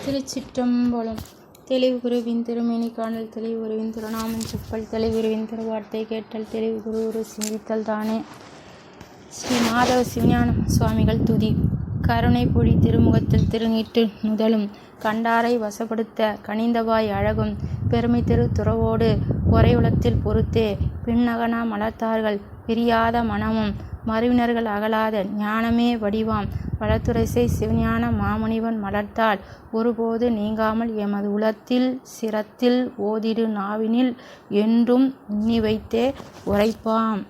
திருச்சிற்றம்பலம். தெளிவுகுருவின் திருமேனி காணல், தெளிவுகுருவின் திருநாமம் செப்பல், தெளிவுகுருவின் திருவார்த்தை கேட்டல், தெளிவுகுரு ஒரு சிந்தித்தல் தானே. ஸ்ரீ மாதவ சிவஞான சுவாமிகள் துதி. கருணை பொழி திருமுகத்தில் திருநீட்டு நுதலும், கண்டாரை வசப்படுத்த கனிந்தவாய் அழகும், பெருமை திரு துறவோடு பொறையுளத்தில் பொறுத்தே, பின்னகனா மலர்த்தார்கள் பிரியாத மனமும், மருவினர்கள் அகலாத ஞானமே வடிவாம், வளத்துரைசை சிவஞான மாமுனிவன் மலர்த்தாள் ஒருபோது நீங்காமல் எமது உளத்தில் சிரத்தில் ஓதிடு நாவினில் என்றும் உண்ணி வைத்தே உரைப்பாம்.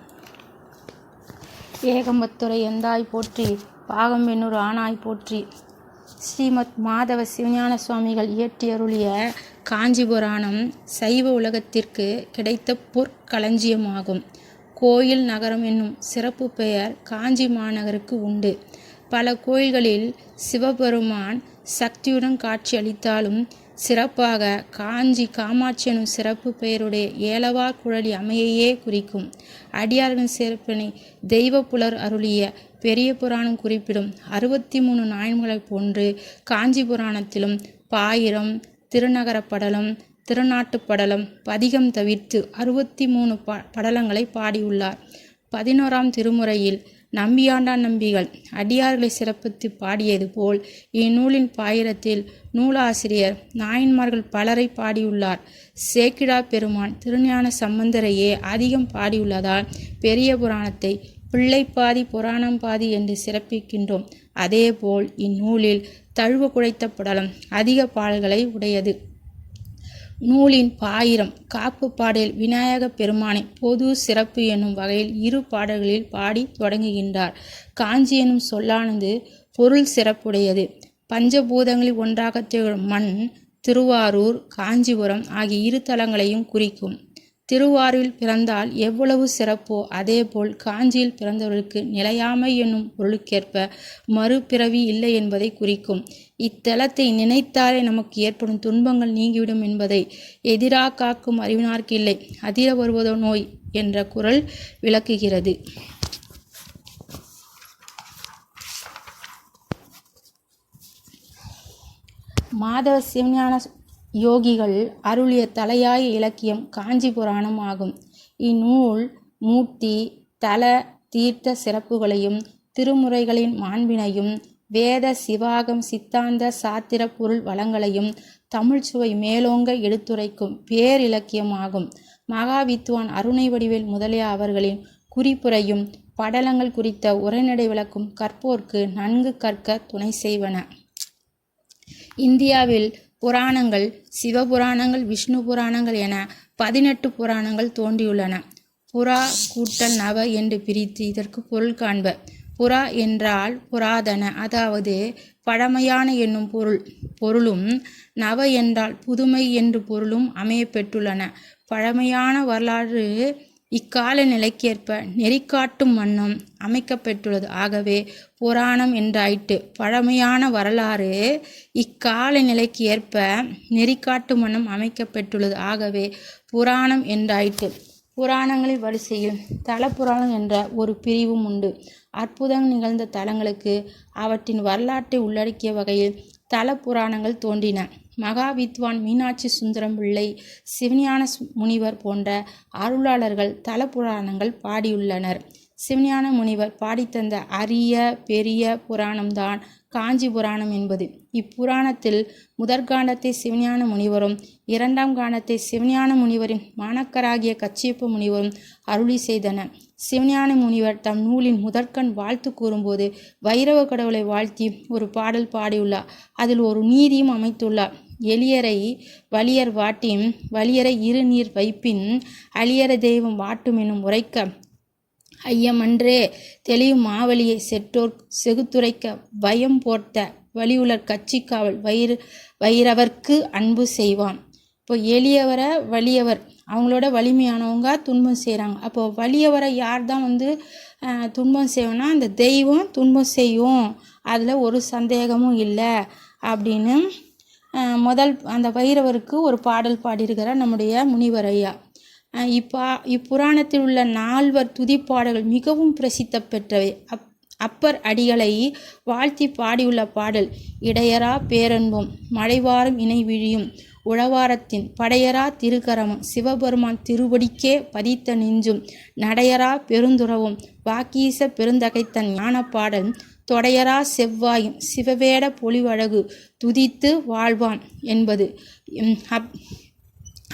ஏகம்பத்துரை எந்தாய் போற்றி, பாகம்பெண்ணூர் ஆனாய் போற்றி. ஸ்ரீமத் மாதவ சிவஞான சுவாமிகள் இயற்றியருளிய காஞ்சி புராணம் சைவ உலகத்திற்கு கிடைத்த பொற்களஞ்சியமாகும். கோயில் நகரம் என்னும் சிறப்பு பெயர் காஞ்சி மாநகருக்கு உண்டு. பல கோயில்களில் சிவபெருமான் சக்தியுடன் காட்சி அளித்தாலும் சிறப்பாக காஞ்சி காமாட்சி எனும் சிறப்பு பெயருடைய ஏலவார் குழலி அமையையே குறிக்கும். அடியார்களின் சிறப்பினை தெய்வ புலர் அருளிய பெரிய புராணம் குறிப்பிடும் 63 நாயன்களைப் போன்று காஞ்சி புராணத்திலும் பாயிரம், திருநகரப்படலம், திருநாட்டுப்படலம், பதிகம் தவிர்த்து 63 படலங்களை பாடியுள்ளார். 11ஆம் திருமுறையில் நம்பியாண்டான் நம்பிகள் அடியார்களை சிறப்பித்து பாடியது போல் இந்நூலின் பாயிரத்தில் நூலாசிரியர் நாயன்மார்கள் பலரை பாடியுள்ளார். சேக்கிழா பெருமான் திருஞான சம்பந்தரையே அதிகம் பாடியுள்ளதால் பெரிய புராணத்தை பிள்ளைப்பாதி புராணம் பாதி என்று சிறப்பிக்கின்றோம். அதேபோல் இந்நூலில் தழுவ குழைத்த படலம் அதிக பாடல்களை உடையது. நூலின் பாயிரம் காப்பு பாடலில் விநாயக பெருமானை பொது சிறப்பு என்னும் வகையில் 2 பாடல்களில் பாடி தொடங்குகின்றார். காஞ்சி எனும் சொல்லானது பொருள் சிறப்புடையது. பஞ்சபூதங்களில் ஒன்றாக திகழும் மண் திருவாரூர், காஞ்சிபுரம் ஆகிய 2 தலங்களையும் குறிக்கும். திருவாரூரில் பிறந்தால் எவ்வளவு சிறப்போ அதேபோல் காஞ்சியில் பிறந்தவர்களுக்கு நிலையாமை என்னும் பொருளுக்கேற்ப மறுபிறவி இல்லை என்பதை குறிக்கும். இத்தலத்தை நினைத்தாலே நமக்கு ஏற்படும் துன்பங்கள் நீங்கிவிடும் என்பதை எதிராக காக்கும் அறிவினார்க்கு இல்லை, அதிர வருவதோ நோய் என்ற குறள் விளக்குகிறது. மாதவ சிவஞான யோகிகள் அருளிய தலையாய இலக்கியம் காஞ்சி புராணம் ஆகும். இந்நூல் மூர்த்தி தல தீர்த்த சிறப்புகளையும் திருமுறைகளின் மாண்பினையும் வேத சிவாகம் சித்தாந்த சாத்திர பொருள் வளங்களையும் தமிழ்ச்சுவை மேலோங்க எடுத்துரைக்கும் பேரிலக்கியமாகும். மகாவித்வான் அருணை வடிவேல் முதலிய அவர்களின் குறிப்புரையும் படலங்கள் குறித்த உரைநடை விளக்கும் கற்போர்க்கு நன்கு கற்க துணை செய்வன. இந்தியாவில் புராணங்கள் சிவபுராணங்கள், விஷ்ணு புராணங்கள் என 18 புராணங்கள் தோன்றியுள்ளன. புரா கூட்டல் நவ என்று பிரித்து இதற்கு பொருள் காண்ப. புரா என்றால் புராதன, அதாவது பழமையான என்னும் பொருளும், நவ என்றால் புதுமை என்று பொருளும் அமையப்பெற்றுள்ளன. பழமையான வரலாறு இக்கால நிலைக்கேற்ப நெறிக்காட்டும் வண்ணம் அமைக்கப்பெற்றுள்ளது. ஆகவே புராணம் என்றாயிற்று. பழமையான வரலாறு இக்கால நிலைக்கு ஏற்ப நெறிக்காட்டும் வண்ணம் அமைக்கப்பெற்றுள்ளது. ஆகவே புராணம் என்றாயிற்று. புராணங்களின் வரிசையில் தல புராணம் என்ற ஒரு பிரிவும் உண்டு. அற்புதங்கள் நிகழ்ந்த தலங்களுக்கு அவற்றின் வரலாற்றை உள்ளடக்கிய வகையில் தல புராணங்கள் தோன்றின. மகாவித்வான் மீனாட்சி சுந்தரம் பிள்ளை, சிவஞான முனிவர் போன்ற அருளாளர்கள் தல புராணங்கள் பாடியுள்ளனர். சிவஞான முனிவர் பாடித்தந்த அரிய பெரிய புராணம்தான் காஞ்சி புராணம் என்பது. இப்புராணத்தில் முதற்காண்டத்தை சிவஞான முனிவரும் 2ஆம் காண்டத்தை சிவஞான முனிவரின் மாணக்கராகிய கச்சியப்ப முனிவரும் அருளி செய்தனர். சிவஞான முனிவர் தம் நூலின் முதற்கண் வாழ்த்து கூறும்போது வைரவ கடவுளை வாழ்த்தி ஒரு பாடல் பாடியுள்ளார். அதில் ஒரு நீதியும் அமைத்துள்ளார். எளியரை வலியர் வாட்டின், வலியரை 2 நீர் வைப்பின், அழியற தெய்வம் வாட்டும் எனும் உரைக்க ஐயமன்றே தெளியும் மாவலியை செற்றோர் செகுத்துரைக்க பயம் போர்த்த வலியுலர் கட்சி காவல் வைரவர்க்கு அன்பு செய்வான். இப்போ எளியவரை வலியவர் அவங்களோட வலிமையானவங்க துன்பம் செய்கிறாங்க. அப்போ வலியவரை யார் தான் துன்பம் செய்வோன்னா அந்த தெய்வம் துன்பம் செய்யும், அதில் ஒரு சந்தேகமும் இல்லை அப்படின்னு முதல் அந்த வைரவருக்கு ஒரு பாடல் பாடியிருக்கிறார் நம்முடைய முனிவர் ஐயா. இப்புராணத்தில் உள்ள 4 துதிப்பாடல்கள் மிகவும் பிரசித்தி பெற்றவை. அப்பர் அடிகளை வாழ்த்தி பாடியுள்ள பாடல் இடையரா பேரன்பும் மழைவாரும் இணை விழியும் உழவாரத்தின் படையரா திருக்கரமும் சிவபெருமான் திருவடிக்கே பதித்த நெஞ்சும் நடையரா பெருந்துறவும் வாக்கீச பெருந்தகைத்தன் ஞான பாடல் தொடையரா செவ்வாயும் சிவவேட பொலிவழகு துதித்து வாழ்வான் என்பது.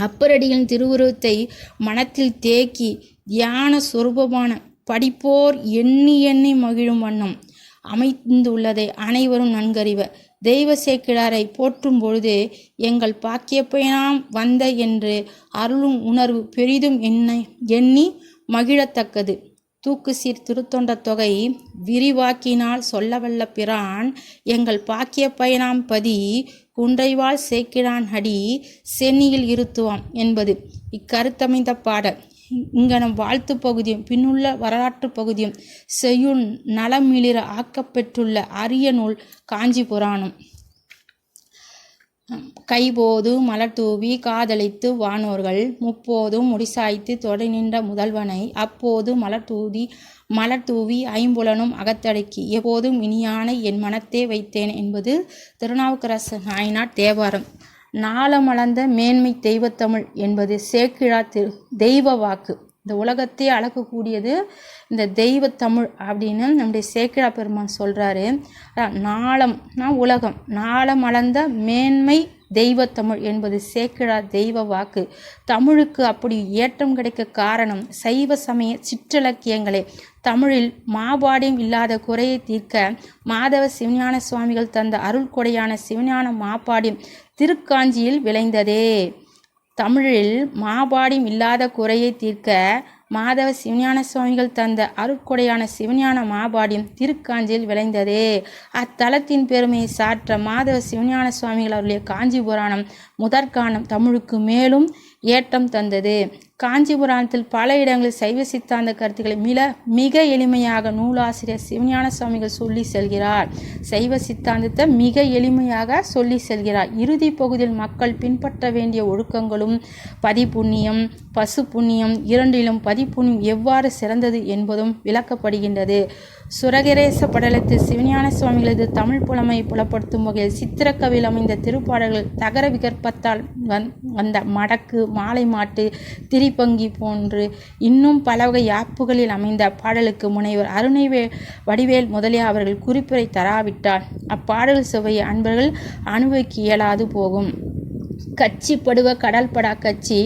அப்பரடிகளின் திருவுருவத்தை மனத்தில் தேக்கி தியான சொரூபமான படிப்போர் எண்ணி எண்ணி மகிழும் வண்ணம் அமைந்துள்ளதை அனைவரும் நன்கறிவர். தெய்வ சேக்கிழாரை போற்றும் பொழுது எங்கள் பாக்கியப்பயனாம் வந்த என்று அருளும் உணர்வு பெரிதும் எண்ணி மகிழத்தக்கது. தூக்கு சீர் திருத்தொண்ட தொகை விரிவாக்கினால் சொல்லவல்ல பிரான் எங்கள் பாக்கிய பயனாம் பதி குன்றைவாள் சேக்கிழான் அடி சென்னியில் இருத்துவாம் என்பது இக்கருத்தமைந்த பாடல். இங்கனம் வாழ்த்து பகுதியும் பின்னுள்ள வரலாற்று பகுதியும் செய்யுள் நலமிளிர ஆக்கப்பெற்றுள்ள அரிய நூல் காஞ்சி புராணம். கைபோது மலர்தூவி காதலித்து வானோர்கள் முப்போதும் முடிசாய்த்து தொடை நின்ற முதல்வனை அப்போது மலர்தூவி ஐம்புலனும் அகத்தடக்கி எப்போதும் இனியான என் மனத்தே வைத்தேன் என்பது திருநாவுக்கரசு நாயனார் தேவாரம். நாளமளந்த மேன்மை தெய்வத்தமிழ் என்பது சேக்கிழா தெய்வ வாக்கு. இந்த உலகத்தையே அளக்கக்கூடியது இந்த தெய்வத்தமிழ் அப்படின்னு நம்முடைய சேக்கிழா பெருமான் சொல்கிறாரு. நாளம்னா உலகம், நாளமளந்த மேன்மை தெய்வத்தமிழ் என்பது சேக்கிழா தெய்வ வாக்கு. தமிழுக்கு அப்படி ஏற்றம் கிடைக்க காரணம் சைவ சமய சிற்றிலக்கியங்களே. தமிழில் மாபாடியம் இல்லாத குறையை தீர்க்க மாதவ சிவஞான சுவாமிகள் தந்த அருள் கொடையான சிவஞான மாபாடியம் திருக்காஞ்சியில் விளைந்ததே. தமிழில் மாபாடியம் இல்லாத குறையை தீர்க்க மாதவ சிவஞான சுவாமிகள் தந்த அருட்கொடையான சிவஞான மாபாடியம் திருக்காஞ்சியில் விளைந்ததே. அத்தலத்தின் பெருமையை சாற்ற மாதவ சிவஞான சுவாமிகள் அவருடைய காஞ்சி புராணம் முதற்கானம் தமிழுக்கு மேலும் ஏற்றம் தந்தது. காஞ்சி புராணத்தில் பல இடங்களில் சைவ சித்தாந்த கருத்துக்களை மிக எளிமையாக நூலாசிரியர் சிவஞான சுவாமிகள் சொல்லி செல்கிறார். சைவ சித்தாந்தத்தை மிக எளிமையாக சொல்லி செல்கிறார். இறுதி பகுதியில் மக்கள் பின்பற்ற வேண்டிய ஒழுக்கங்களும் பதிப்புண்ணியம் பசு புண்ணியம் இரண்டிலும் பதிப்புண்ணியம் எவ்வாறு சிறந்தது என்பதும் விளக்கப்படுகின்றது. சுரகரேச படலத்தில் சிவஞான சுவாமிகளது தமிழ் புலமையை புலப்படுத்தும் வகையில் சித்திரக்கவியில் அமைந்த திருப்பாடல்கள் தகர விகற்பத்தால் வந்த மடக்கு மாலை மாட்டு திரிபங்கி போன்று இன்னும் பல வகை யாப்புகளில் அமைந்த பாடலுக்கு முனைவர் அருணை வடிவேல் முதலிய அவர்கள் குறிப்புரை தராவிட்டால் அப்பாடல் சுவையை அன்பர்கள் அனுபவிக்க இயலாது போகும். கச்சி படுவ கடல் படா கச்சி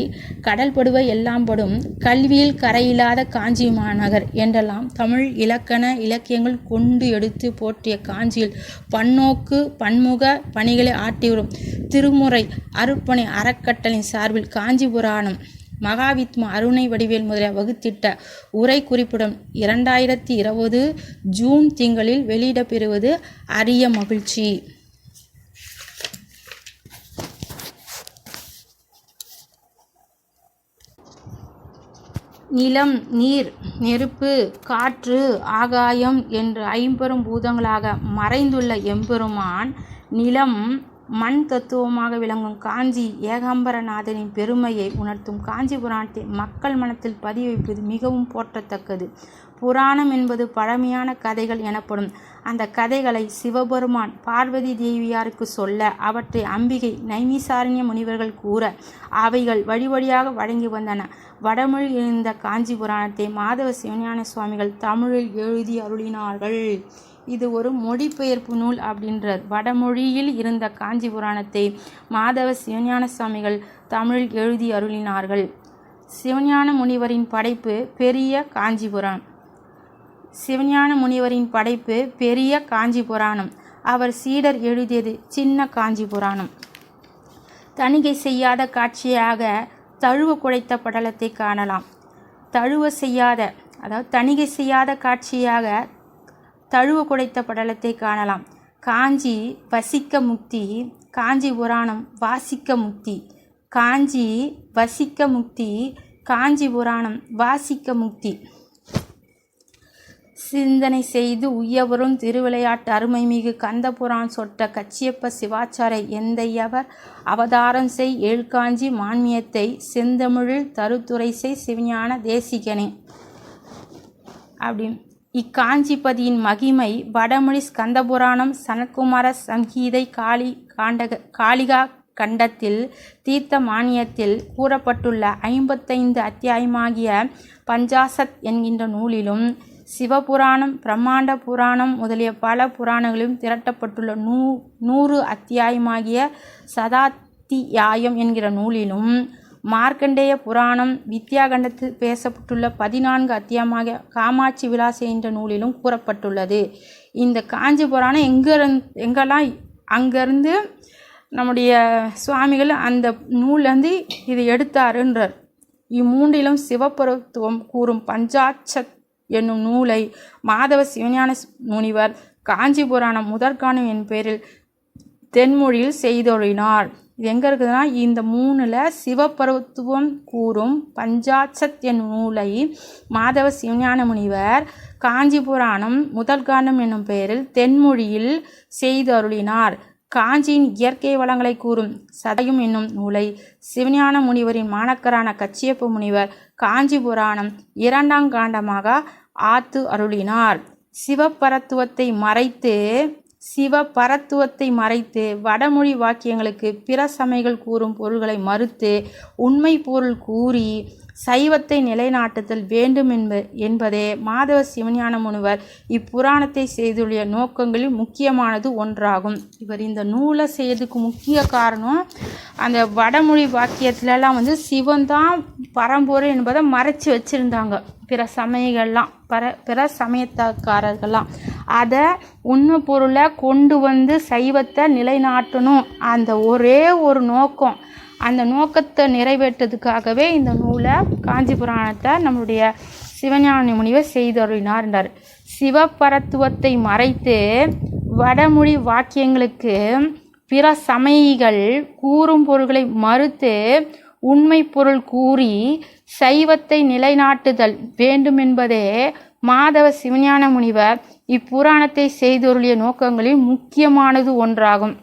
கடல் படுவ எல்லாம் படும் கல்வியில் கரையில்லாத காஞ்சி மாநகர் என்றெல்லாம் தமிழ் இலக்கண இலக்கியங்கள் கொண்டு எடுத்து போற்றிய காஞ்சியில் பன்னோக்கு பன்முக பணிகளை ஆட்டி வரும் திருமுறை அருட்பணி அறக்கட்டளின் சார்பில் காஞ்சி புராணம் மகாவித்மா அருணை வடிவேல் முதலிய வகுத்திட்ட உரை குறிப்பிடும் 2020 ஜூன் திங்களில் வெளியிடப்பெறுவது அரிய மகிழ்ச்சி. நிலம் நீர் நெருப்பு காற்று ஆகாயம் என்று ஐம்பெரும் பூதங்களாக மறைந்துள்ள எம்பெருமான் நிலம் மண் தத்துவமாக விளங்கும் காஞ்சி ஏகாம்பரநாதனின் பெருமையை உணர்த்தும் காஞ்சி புராணத்தை மக்கள் மனத்தில் பதிய வைப்பது மிகவும் போற்றத்தக்கது. புராணம் என்பது பழமையான கதைகள் எனப்படும். அந்த கதைகளை சிவபெருமான் பார்வதி தேவியாருக்கு சொல்ல அவற்றை அம்பிகை நைமிசாரண்ய முனிவர்கள் கூற அவைகள் வழிவழியாக வழங்கி வந்தன. வடமொழியில் இருந்த காஞ்சி புராணத்தை மாதவ சிவஞான சுவாமிகள் தமிழில் எழுதி அருளினார்கள். இது ஒரு மொழிபெயர்ப்பு நூல் அப்படின்றார். வடமொழியில் இருந்த காஞ்சி புராணத்தை மாதவ சிவஞான சுவாமிகள் தமிழில் எழுதி அருளினார்கள். சிவஞான முனிவரின் படைப்பு பெரிய காஞ்சிபுராணம். சிவஞான முனிவரின் படைப்பு பெரிய காஞ்சி புராணம். அவர் சீடர் எழுதியது சின்ன காஞ்சி புராணம். தணிகை செய்யாத காட்சியாக தழுவ குழைத்த படலத்தை காணலாம். தணிகை செய்யாத காட்சியாக தழுவ குடைத்த படலத்தை காணலாம். காஞ்சி வசிக்க முக்தி, காஞ்சி புராணம் வாசிக்க முக்தி. காஞ்சி வசிக்க முக்தி, காஞ்சி புராணம் வாசிக்க முக்தி. சிந்தனை செய்து உய்யவரும் திருவிளையாட்டு அருமைமிகு கந்தபுரான் சொட்ட கச்சியப்ப சிவாச்சாரை எந்தையவர் அவதாரம் செய் ஏழ்காஞ்சி மான்மியத்தை செந்தமிழில் தருத்துரை செய் சிவஞான தேசிகனே அப்படின்னு இக்காஞ்சிபதியின் மகிமை வடமொழி ஸ்கந்தபுராணம், சனத்குமார சங்கீதை, காளிகா கண்டத்தில், தீர்த்த மானியத்தில் கூறப்பட்டுள்ள 55 அத்தியாயமாகிய பஞ்சாசத் என்கின்ற நூலிலும், சிவபுராணம், பிரம்மாண்ட புராணம் முதலிய பல புராணங்களிலும் திரட்டப்பட்டுள்ள 100 அத்தியாயமாகிய சதாத்தியாயம் என்கிற நூலிலும், மார்க்கண்டேய புராணம், வித்யாகண்டத்தில் பேசப்பட்டுள்ள 14 அத்தியாயமாக காமாட்சி விலாசம் என்ற நூலிலும் கூறப்பட்டுள்ளது. இந்த காஞ்சி புராணம் எங்கெல்லாம் அங்கேருந்து நம்முடைய சுவாமிகள் அந்த நூல்லேருந்து இது எடுத்தாருன்றார். இம்மூன்றிலும் சிவபரத்துவம் கூறும் பஞ்சாட்சத் என்னும் நூலை மாதவ சிவஞான முனிவர் காஞ்சி புராணம் முதற்காணும் என் பெயரில் தென்மொழியில் செய்தொழினார். இது எங்கே இருக்குதுன்னா, இந்த 3ல் சிவபரத்துவம் கூறும் பஞ்சாட்சத் என்னும் நூலை மாதவ சிவஞான முனிவர் காஞ்சி புராணம் முதற்காண்டம் என்னும் பெயரில் தென்மொழியில் செய்தருளினார். காஞ்சியின் இயற்கை வளங்களை கூறும் சதயம் என்னும் நூலை சிவஞான முனிவரின் மாணக்கரான கச்சியப்ப முனிவர் காஞ்சி புராணம் 2ஆம் காண்டமாக ஆத்து அருளினார். சிவபரத்துவத்தை மறைத்து வடமொழி வாக்கியங்களுக்கு பிற சமயங்கள் கூறும் பொருள்களை மறுத்து உண்மை பொருள் கூறி சைவத்தை நிலைநாட்டுதல் வேண்டும் என்பதே மாதவ சிவஞான முனிவர் இப்புராணத்தை செய்துள்ள நோக்கங்களில் முக்கியமானது ஒன்றாகும். இவர் இந்த நூலை செய்யறதுக்கு முக்கிய காரணம், அந்த வடமொழி வாக்கியத்துலலாம் சிவன்தான் பரம்பொருள் என்பதை மறைச்சி வச்சுருந்தாங்க பிற சமயங்கள்லாம், பிற சமயத்தக்காரர்கள்லாம். அதை உண்மை பொருளை கொண்டு சைவத்தை நிலைநாட்டணும், அந்த ஒரே ஒரு நோக்கம். அந்த நோக்கத்தை நிறைவேற்றதுக்காகவே இந்த நூலை காஞ்சி புராணத்தை நம்முடைய சிவஞான முனிவர் செய்தருளினார் என்றார். சிவபரத்துவத்தை மறைத்து வடமொழி வாக்கியங்களுக்கு பிற சமயிகள் கூறும் பொருள்களை மறுத்து உண்மை பொருள் கூறி சைவத்தை நிலைநாட்டுதல் வேண்டும் என்பதே மாதவ சிவஞான முனிவர் இப்புராணத்தை செய்தருளிய நோக்கங்களில் முக்கியமானது ஒன்றாகும்.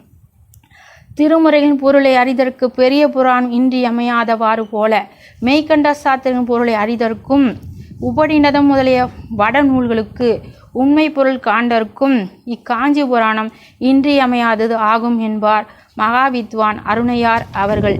திருமுறைகளின் பொருளை அறிதற்கு பெரிய புராணம் இன்றியமையாதவாறு போல மெய்கண்ட சாத்திரின் பொருளை அறிதற்கும் உபநிடதம் முதலிய வட நூல்களுக்கு உண்மை பொருள் காண்டற்கும் இக்காஞ்சி புராணம் இன்றியமையாதது ஆகும் என்பார் மகாவித்வான் அருணையார் அவர்கள்.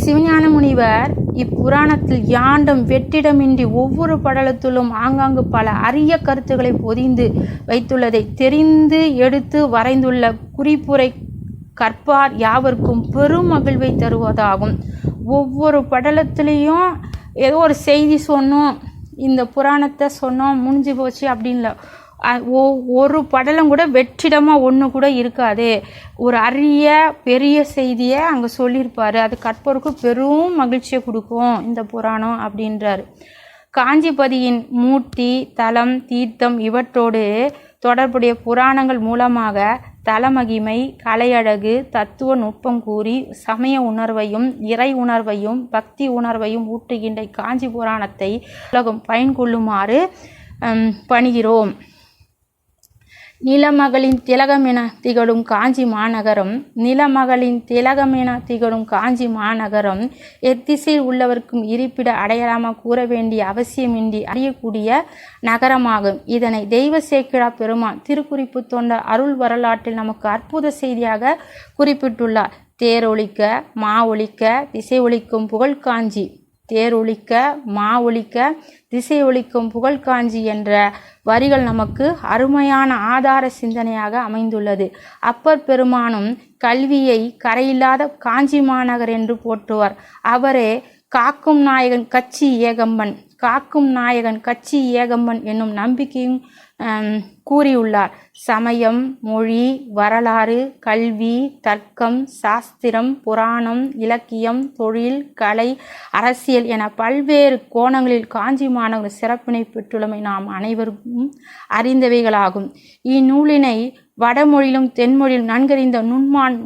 சிவஞான முனிவர் இப்புராணத்தில் யாண்டும் வெற்றிடமின்றி ஒவ்வொரு படலத்திலும் ஆங்காங்கு பல அரிய கருத்துக்களை பொதிந்து வைத்துள்ளதை தெரிந்து எடுத்து வரைந்துள்ள குறிப்புரை கற்பார் யாவர்க்கும் பெரும் மகிழ்வை தருவதாகும். ஒவ்வொரு படலத்திலையும் ஏதோ ஒரு செய்தி சொன்னோம், இந்த புராணத்தை சொன்னோம், முடிஞ்சு போச்சு அப்படின்ல, ஒரு படலம் கூட வெற்றிடமாக ஒன்று கூட இருக்காது. ஒரு அரிய பெரிய செய்தியை அங்கே சொல்லியிருப்பார், அது கற்போருக்கு பெரும் மகிழ்ச்சியை கொடுக்கும் இந்த புராணம் அப்படின்றார். காஞ்சிபதியின் மூர்த்தி, தலம், தீர்த்தம் இவற்றோடு தொடர்புடைய புராணங்கள் மூலமாக தலமகிமை, கலையழகு, தத்துவ நுட்பம் கூறி சமய உணர்வையும் இறை உணர்வையும் பக்தி உணர்வையும் ஊட்டுகின்ற காஞ்சி புராணத்தை உலகம் பயன்கொள்ளுமாறு பணிகிறோம். நிலமகளின் திலகமென திகழும் காஞ்சி மாநகரம் எத்திசையில் உள்ளவர்க்கும் இருப்பிட அடையாளமாக கூற வேண்டிய அவசியமின்றி அறியக்கூடிய நகரமாகும். இதனை தெய்வ சேக்கிழா பெருமான் திருக்குறிப்பு தொண்ட அருள் வரலாற்றில் நமக்கு அற்புத செய்தியாக குறிப்பிட்டுள்ளார். தேரொழிக்க மா ஒழிக்க திசை ஒழிக்கும் புகழ் காஞ்சி, தேரொழிக்க மா ஒழிக்க திசை ஒழிக்கும் புகழ் காஞ்சி என்ற வரிகள் நமக்கு அருமையான ஆதார சிந்தனையாக அமைந்துள்ளது. அப்பர் பெருமானும் கல்வியை கரையில்லாத காஞ்சி மாநகர் என்று போற்றுவார். அவரே காக்கும் நாயகன் கச்சி ஏகம்பன் என்னும் நம்பிக்கையும் கூறியுள்ளார். சமயம், மொழி, வரலாறு, கல்வி, தர்க்கம், சாஸ்திரம், புராணம், இலக்கியம், தொழில், கலை, அரசியல் என பல்வேறு கோணங்களில் காஞ்சி மாநகர் சிறப்பினை பெற்றுள்ளமை நாம் அனைவரும் அறிந்தவைகளாகும். இந்நூலினை வடமொழியிலும் தென்மொழியிலும் நன்கறிந்த நுண்மான்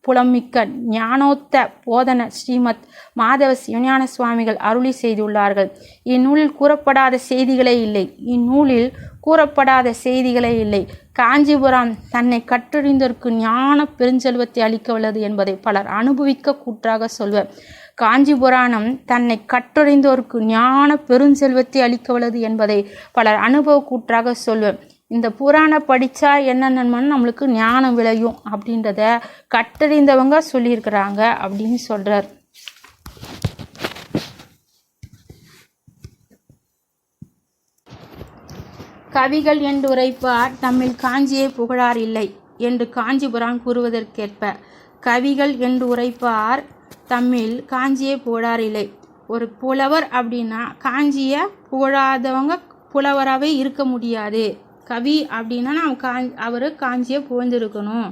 புலமிக்க ஞானோத்த போதன ஸ்ரீமத் மாதவ சிவஞான சுவாமிகள் அருளி செய்துள்ளார்கள். இந்நூலில் கூறப்படாத செய்திகளே இல்லை. காஞ்சிபுரம் தன்னை கற்றறிந்தோருக்கு ஞான பெருஞ்செல்வத்தை அளிக்க வல்லது என்பதை பலர் அனுபவிக்க கூற்றாக சொல்வர். காஞ்சி புராணம் தன்னை கற்றறிந்தோருக்கு ஞான பெருஞ்செல்வத்தை அளிக்க வல்லது என்பதை பலர் அனுபவ கூற்றாக சொல்வர். இந்த புராணம் படித்தா என்ன நன்மைன்னு நம்மளுக்கு ஞானம் விளையும் அப்படின்றத கற்றறிந்தவங்க சொல்லியிருக்கிறாங்க அப்படின்னு சொல்கிறார். கவிகள் என்று உரைப்பார் தம்மில் காஞ்சியை புகழார் இல்லை என்று காஞ்சிபுரான் கூறுவதற்கேற்ப கவிகள் என்று உரைப்பார் தம்மில் காஞ்சியை புகழார் இல்லை. ஒரு புலவர் அப்படின்னா காஞ்சியை புகழாதவங்க புலவராகவே இருக்க முடியாது. கவி அப்படின்னா அவர் காஞ்சியை புகழ்ந்திருக்கணும்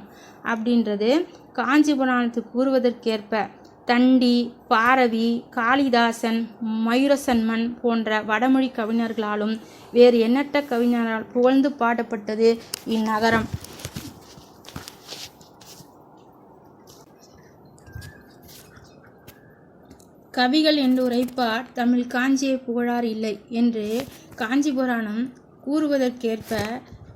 அப்படின்றது காஞ்சி புராணத்துக்கு கூறுவதற்கேற்ப தண்டி, பாரவி, காளிதாசன், மயூரசன்மன் போன்ற வடமொழி கவிஞர்களாலும் வேறு எண்ணற்ற கவிஞரால் புகழ்ந்து பாடப்பட்டது இந்நகரம். கவிகள் என்று உரைப்பார் தமிழ் காஞ்சியை புகழார் இல்லை என்று காஞ்சி புராணம் கூறுவதற்கேற்ப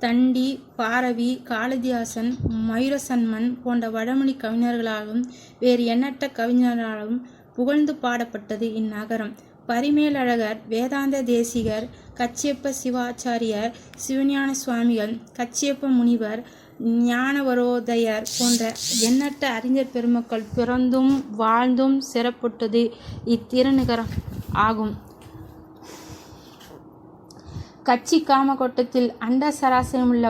தண்டி, பாரவி, காளிதாசன், மயூரசன்மன் போன்ற வடமொழி கவிஞர்களாலும் வேறு எண்ணற்ற கவிஞர்களாலும் புகழ்ந்து பாடப்பட்டது இந்நகரம். பரிமேலழகர், வேதாந்த தேசிகர், கச்சியப்ப சிவாச்சாரியர், சிவஞான சுவாமிகள், கச்சியப்ப முனிவர், ஞானவரோதயர் போன்ற எண்ணற்ற அறிஞர் பெருமக்கள் பிறந்தும் வாழ்ந்தும் சிறப்புற்றது இத்திருநகரம் ஆகும். கச்சி காமகோட்டத்தில் அண்ட சராசரமுள்ள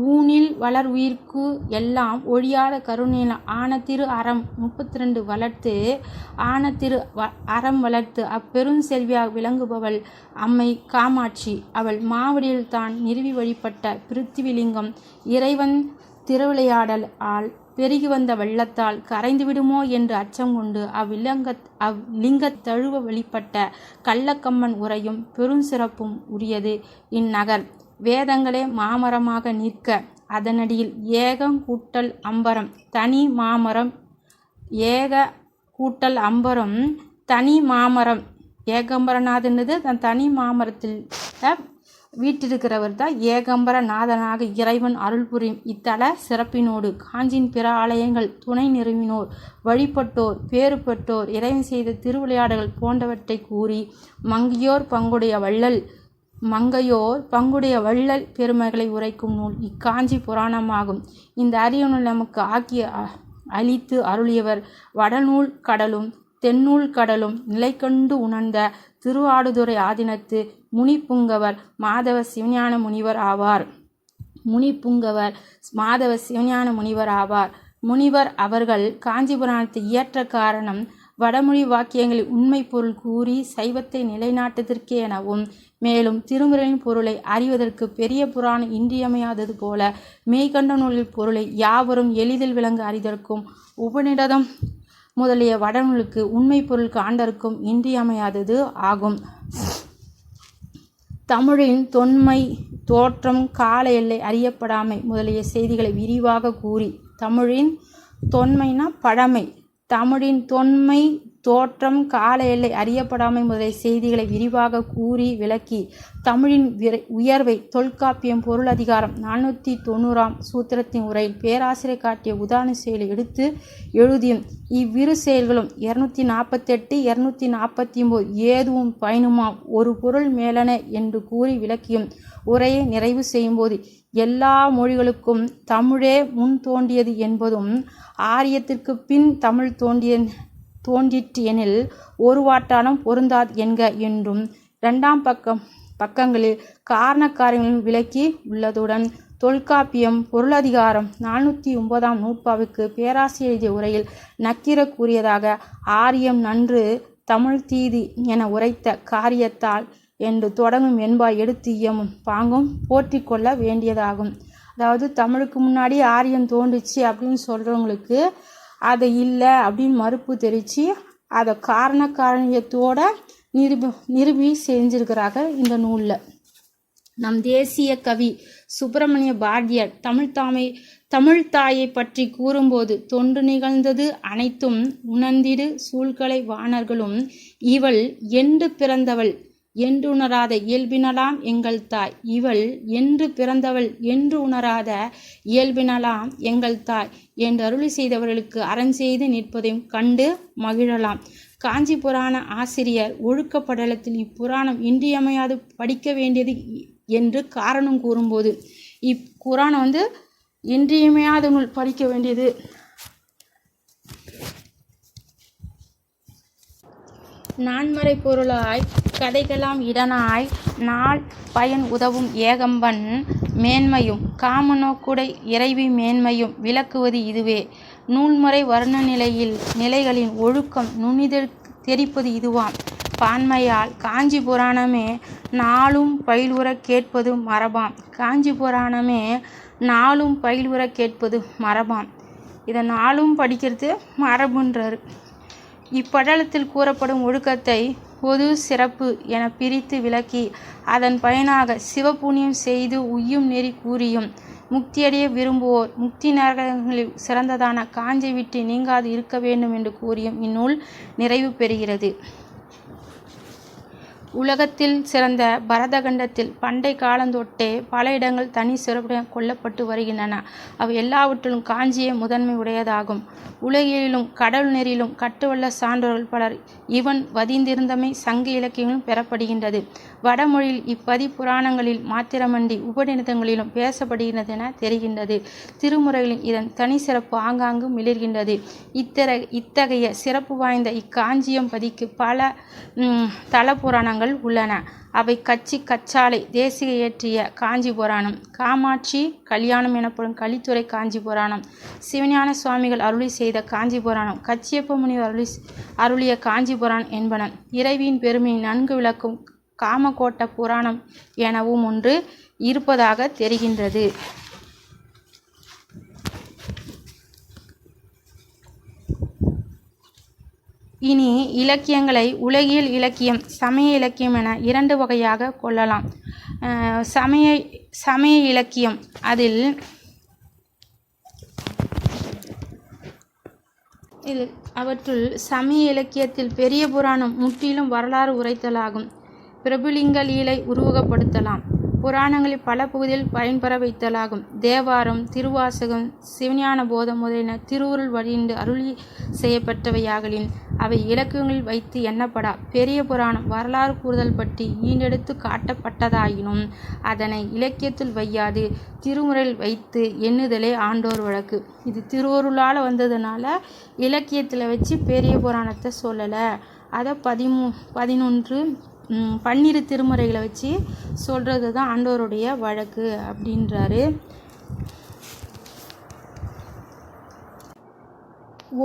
ஊனில் வளர் உயிர்க்கு எல்லாம் ஒழியாத கருணையில் ஆன திரு அறம் 32 வளர்த்து ஆன திரு அறம் வளர்த்து அப்பெருஞ்செல்வியாக விளங்குபவள் அம்மை காமாட்சி. அவள் மாவடியில் தான் நிறுவி வழிபட்ட பிருத்திவிலிங்கம் இறைவன் திருவிளையாடல் ஆள் பெருகி வந்த வெள்ளத்தால் கரைந்து விடுமோ என்று அச்சம் கொண்டு அவ்லிங்கத் தழுவ வழிபட்ட கள்ளக்கம்மன் உரையும் பெருஞ்சிறப்பும் உரியது இந்நகர். வேதங்களே மாமரமாக நிற்க அதனடியில் ஏகம் கூட்டல் அம்பரம் தனி மாமரம் ஏக கூட்டல் அம்பரம் தனி மாமரம் ஏகம்பரநாதன்றது தன் தனி மாமரத்தில் வீட்டிருக்கிறவர் தான் ஏகம்பரநாதனாக இறைவன் அருள் புரியும் இத்தல சிறப்பினோடு காஞ்சியின் பிற ஆலயங்கள் துணை நிறுவினோர் வழிபட்டோர் பேறு பெற்றோர் இறைவன் செய்த திருவிளையாடல்கள் போன்றவற்றை கூறி மங்கையோர் பங்குடைய வள்ளல் பெருமைகளை உரைக்கும் நூல் இக்காஞ்சி புராணமாகும். இந்த அரிய நூல் நமக்கு அளித்து அருளியவர் வடநூல் கடலும் தென்னூல் கடலும் நிலை கண்டு உணர்ந்த திருவாடுதுறை ஆதீனத்து முனிப்புங்கவர் மாதவ சிவஞான முனிவர் ஆவார். முனிவர் அவர்கள் காஞ்சிபுராணத்தை இயற்ற காரணம் வடமொழி வாக்கியங்களில் உண்மை பொருள் கூறி சைவத்தை நிலைநாட்டுவதற்கே எனவும் மேலும் திருமுறையின் பொருளை அறிவதற்கு பெரிய புராணம் இன்றியமையாதது போல மெய்கண்ட நூலில் பொருளை யாவரும் எளிதில் விளங்க அறிதற்கும் உபநிடதம் முதலிய வடநூலுக்கு உண்மை பொருள் காண்டற்கும் இன்றியமையாதது ஆகும். தமிழின் தொன்மை தோற்றம் கால எல்லை அறியப்படாமை முதலிய செய்திகளை விரிவாக கூறி தமிழின் தொன்மைனா பழமை தமிழின் தொன்மை தோற்றம் கால எல்லை அறியப்படாமை முதலிய செய்திகளை விரிவாக கூறி விளக்கி தமிழின் உயர்வை தொல்காப்பியம் பொருள் அதிகாரம் 490 சூத்திரத்தின் உரையில் பேராசிரியர் காட்டிய உதாரண செயலை எடுத்து எழுதியும் இவ்விரு செயல்களும் 248 249 ஏதுவும் பயனுமா ஒரு பொருள் மேலன என்று கூறி விளக்கியும் உரையை நிறைவு செய்யும்போது எல்லா மொழிகளுக்கும் தமிழே முன் தோன்றியது என்பதும் ஆரியத்திற்கு பின் தமிழ் தோன்றிற்று எனில் ஒரு வாட்டாலும் பொருந்தாது என்க என்றும் 2ஆம் பக்கங்களில் காரணக்காரியங்களும் விளக்கி உள்ளதுடன் தொல்காப்பியம் பொருளதிகாரம் 409 நூற்பாவுக்கு பேராசிரியர் எழுதிய உரையில் நக்கீர கூறியதாக ஆரியம் நன்று தமிழ் தீது என உரைத்த காரியத்தால் என்று தொடங்கும் என்பாய் எடுத்து இயமும் பாங்கும் போற்றி கொள்ள வேண்டியதாகும். அதாவது தமிழுக்கு முன்னாடி ஆரியம் தோன்றுச்சு அப்படின்னு சொல்கிறவங்களுக்கு அதை இல்லை அப்படின்னு மறுப்பு தெரிவித்து அதை காரணக்காரியத்தோட நிரூபி செஞ்சிருக்கிறாங்க இந்த நூலில். நம் தேசிய கவி சுப்பிரமணிய பாரதியார் தமிழ்த்தாயை பற்றி கூறும்போது தொன்று நிகழ்ந்தது அனைத்தும் உணர்ந்திடு சூழ்கலை வாணர்களும் இவள் என்று பிறந்தவள் என்றுணராத இயல்பினலாம் எங்கள் தாய். இவள் என்று பிறந்தவள் என்று உணராத இயல்பினலாம் எங்கள் தாய் என்று அருளி செய்தவர்களுக்கு அறஞ்செய்து நிற்பதையும் கண்டு மகிழலாம். காஞ்சி புராண ஆசிரியர் ஒழுக்க படலத்தில் இப்புராணம் இன்றியமையாது படிக்க வேண்டியது என்று காரணம் கூறும்போது, இப்புராணம் இன்றியமையாத நூல், படிக்க வேண்டியது. நான்மறை பொருளாய் கதைகளாம் இடனாய் நாள் பயன் உதவும் ஏகம்பன் மேன்மையும் காமநோக்குடை இறைவி மேன்மையும் விளக்குவது இதுவே. நூல்முறை வர்ண நிலைகளின் ஒழுக்கம் நுண்ணிதழ் தெரிப்பது இதுவாம். பான்மையால் காஞ்சி புராணமே நாளும் பயிலுற கேட்பது மரபாம். காஞ்சி புராணமே நாளும் பயிலுற கேட்பது மரபாம். இதை நாளும் படிக்கிறது மரபுன்றார். இப்படலத்தில் கூறப்படும் ஒழுக்கத்தை பொது சிறப்பு என பிரித்து விளக்கி அதன் பயனாக சிவபுண்ணியம் செய்து உய்யும் நெறி கூறியும், முக்தியடைய விரும்புவோர் முக்தி நரகங்களில் சிறந்ததான காஞ்சை விட்டு நீங்காது இருக்க வேண்டும் என்று கூறியும் இந்நூல் நிறைவு பெறுகிறது. உலகத்தில் சிறந்த பரதகண்டத்தில் பண்டை காலந்தொட்டே பல இடங்கள் தனி சிறப்புடன் கொள்ளப்பட்டு வருகின்றன. அவை எல்லாவற்றிலும் காஞ்சியே முதன்மை உடையதாகும். உலகிலும் கடல் நெறிலும் கட்டுவல்ல சான்றோர்கள் பலர் இவன் வதிந்திருந்தமை சங்க இலக்கியங்களும் பெறப்படுகின்றது. வடமொழியில் இப்பதி புராணங்களில் மாத்திரமன்றி உபநிடதங்களிலும் பேசப்படுகின்றது என தெரிகின்றது. திருமுறைகளில் இதன் தனி சிறப்பு ஆங்காங்கு மிளிர்கின்றது. இத்தகைய சிறப்பு வாய்ந்த இக்காஞ்சியம் பதிக்கு பல தல புராணங்கள் உள்ளன. அவை கச்சாலை தேசிக இயற்றிய காஞ்சி புராணம், காமாட்சி கல்யாணம் எனப்படும் கலித்துறை காஞ்சி புராணம், சிவஞான சுவாமிகள் அருளி செய்த காஞ்சி புராணம், கச்சியப்ப முனிவர் அருளிய காஞ்சி புராணம் என்பன. இறைவியின் பெருமையை நன்கு விளக்கும் காமகோட்ட புராணம் எனவும் ஒன்று இருப்பதாக தெரிகின்றது. இனி இலக்கியங்களை உலகியல் இலக்கியம், சமய இலக்கியம் என இரண்டு வகையாக கொள்ளலாம். சமய இலக்கியம், அதில் அவற்றுள் சமய இலக்கியத்தில் பெரிய புராணம் முற்றிலும் வரலாறு உரைத்தலாகும். பிரபுலிங்க லீலை உருவகப்படுத்தலாம். புராணங்களில் பல பகுதியில் பயன்பெற வைத்தலாகும். தேவாரம், திருவாசகம், சிவஞான போதம் முதலின திருவுருள் வழிந்து அருளி செய்யப்பட்டவையாகலின் அவை இலக்கியங்களில் வைத்து எண்ணப்படா. பெரிய புராணம் வரலாறு கூறுதல் பற்றி ஈண்டெடுத்து காட்டப்பட்டதாயினும் அதனை இலக்கியத்தில் வையாது திருமுறையில் வைத்து எண்ணுதலே ஆண்டோர் வழக்கு. இது திருவருளால் வந்ததுனால இலக்கியத்தில் வச்சு பெரிய புராணத்தை சொல்லலை. அதை 12 திருமுறைகளை வச்சு சொல்கிறது தான் ஆண்டோருடைய வழக்கு அப்படின்றாரு.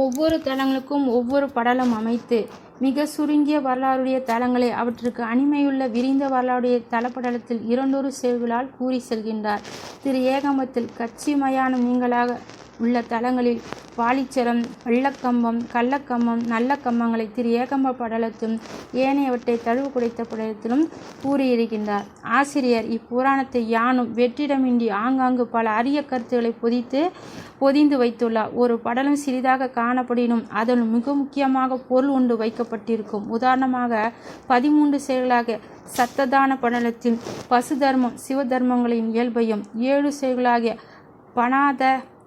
ஒவ்வொரு தலங்களுக்கும் ஒவ்வொரு படலம் அமைத்து மிக சுருங்கிய வரலாறுடைய தலங்களை அவற்றுக்கு அணிமையுள்ள விரிந்த வரலாறுடைய தலப்படலத்தில் 2 செயல்களால் கூறி செல்கின்றார். திரு ஏகம்பத்தில் கச்சி மயானம் நீங்களாக உள்ள தலங்களில் வாலிச்சரம், வெள்ளக்கம்பம், கள்ளக்கம்பம், நல்ல கம்பங்களை திரு ஏகம்ப படலத்திலும் ஏனையவற்றை தழுவு குடைத்த படலத்திலும் கூறியிருக்கின்றார். ஆசிரியர் இப்புராணத்தை யானும் வெற்றிடமின்றி ஆங்காங்கு பல அரிய கருத்துக்களை பொதிந்து வைத்துள்ளார். ஒரு படலம் சிறிதாக காணப்படினும் அதன் மிக முக்கியமாக பொருள் ஒன்று வைக்கப்பட்டிருக்கும். உதாரணமாக 13 செயல்களாக சத்ததான படலத்தில் பசு தர்மம் சிவதர்மங்களின் இயல்பையும், 7 செயல்களாகிய பனாத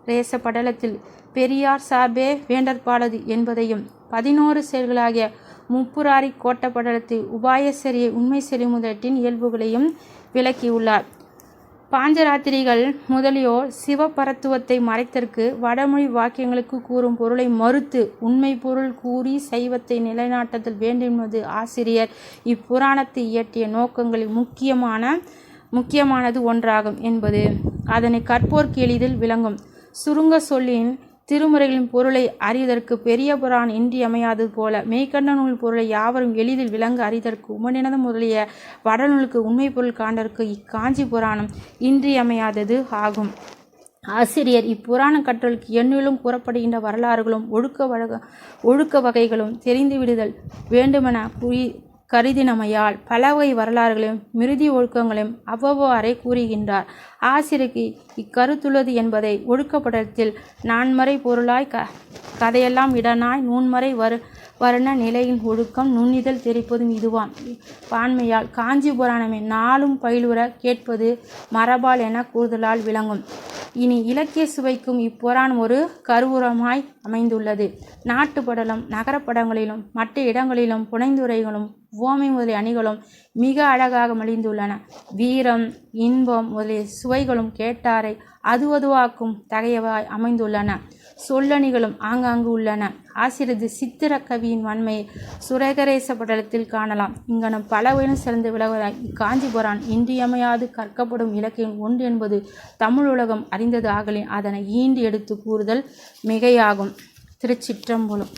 ரேச படலத்தில் பெரியார் சார்பே வேண்டற்பாலது என்பதையும், 11 செயல்களாகிய முப்புராரி கோட்ட படலத்தில் உபாயசரிய உண்மை செறிமுதலின் இயல்புகளையும் விளக்கியுள்ளார். பாஞ்சராத்திரிகள் முதலியோர் சிவபரத்துவத்தை மறைத்தற்கு வடமொழி வாக்கியங்களுக்கு கூறும் பொருளை மறுத்து உண்மை பொருள் கூறி சைவத்தை நிலைநாட்டுதல் வேண்டுமென்பது ஆசிரியர் இப்புராணத்தை இயற்றிய நோக்கங்களில் முக்கியமானது ஒன்றாகும் என்பது அதனை கற்போர்க்கு எளிதில் விளங்கும். சுருங்க சொல்லின் திருமுறைகளின் பொருளை அறிவதற்கு பெரிய புராணம் இன்றியமையாதது போல மெய்கண்ட நூல் பொருளை யாவரும் எளிதில் விளங்க அறிதற்கு உபநிடதம் முதலிய வடநூலுக்கு உண்மை பொருள் காண்பதற்கு இக்காஞ்சி புராணம் இன்றியமையாதது ஆகும். ஆசிரியர் இப்புராண கற்றலுக்கு எண்ணிலும் கூறப்படுகின்ற வரலாறுகளும் ஒழுக்க வகைகளும் தெரிந்துவிடுதல் வேண்டுமென கருதினமையால் பலவகை வரலாறுகளையும் மிருதி ஒழுக்கங்களையும் அவ்வவ்வாறே கூறுகின்றார். ஆசிரியருக்கு இக்கருத்துள்ளது என்பதை ஒழுக்கப்படத்தில் நான்மறை பொருளாய் கதையெல்லாம் இடனாய் நூன்மறை வர்ண நிலையின் ஒழுக்கம் நுண்ணிதழ் தெரிப்பதும் இதுவாம். பான்மையால் காஞ்சி புராணமே நாளும் பயிலுற கேட்பது மரபால் என கூறுதலால் விளங்கும். இனி இலக்கிய சுவைக்கும் இப்புராணம் ஒரு கருவூலமாய் அமைந்துள்ளது. நாட்டுப்படலம் நகரப்படங்களிலும் மற்ற இடங்களிலும் புனைந்துரைகளும் உவமை முதலிய அணிகளும் மிக அழகாக மலிந்துள்ளன. வீரம் இன்பம் முதலிய சுவைகளும் கேட்டாரை அதுவதுவாக்கும் தகையவாய் அமைந்துள்ளன. சொல்லணிகளும் ஆங்காங்கு உள்ளன. ஆசிரியரது சித்திர கவியின் வன்மையை சுரேகரேச படலத்தில் காணலாம். இங்கனம் பலவகையிலும் சிறந்து விளங்குவதாய் இக்காஞ்சி புராணம் இன்றியமையாது கற்கப்படும் இலக்கியம் ஒன்று என்பது தமிழ் உலகம் அறிந்தது ஆகலின் அதனை ஈண்டு எடுத்து கூறுதல் மிகையாகும். திருச்சிற்றம்பலம்.